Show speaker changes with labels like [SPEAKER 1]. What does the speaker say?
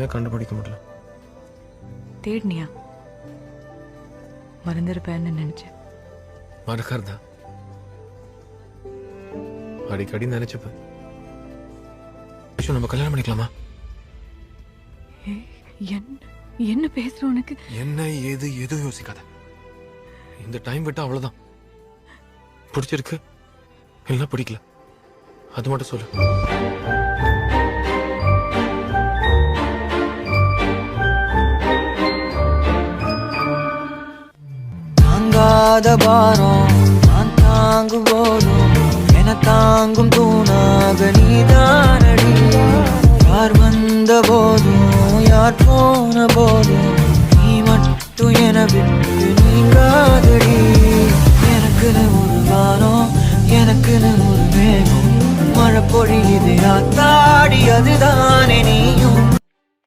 [SPEAKER 1] கண்டுபிடிக்க முடியல.
[SPEAKER 2] தேடினியா? மறந்துருப்பேன்னு நினைச்சேன்.
[SPEAKER 1] மறக்கிறதா? அடிக்கடி நினைச்சுப்பேன். நம்ம கல்யாணம் பண்ணிக்கலாமா?
[SPEAKER 2] என்ன பேசுற? உனக்கு
[SPEAKER 1] என்ன ஏது எதுவும் யோசிக்காத. இந்த டைம் விட்டா அவ்வளவுதான். பிடிச்சிருக்கு இல்ல பிடிக்கல அது மட்டும் சொல்லு.
[SPEAKER 3] தாங்காத பாரம் நான் தாங்கும் போதும் என தாங்கும் தூணாக நீதானடி. யார் வந்த போதும் யார் போன போதும் நீ மட்டும் என விட்டு நீங்காதடி. எனக்குன்னு ஒரு வானம், எனக்குன்னு ஒரு மேகம், மழை பொழியுது ஆத்தாடி, அதுதானே நீயும்.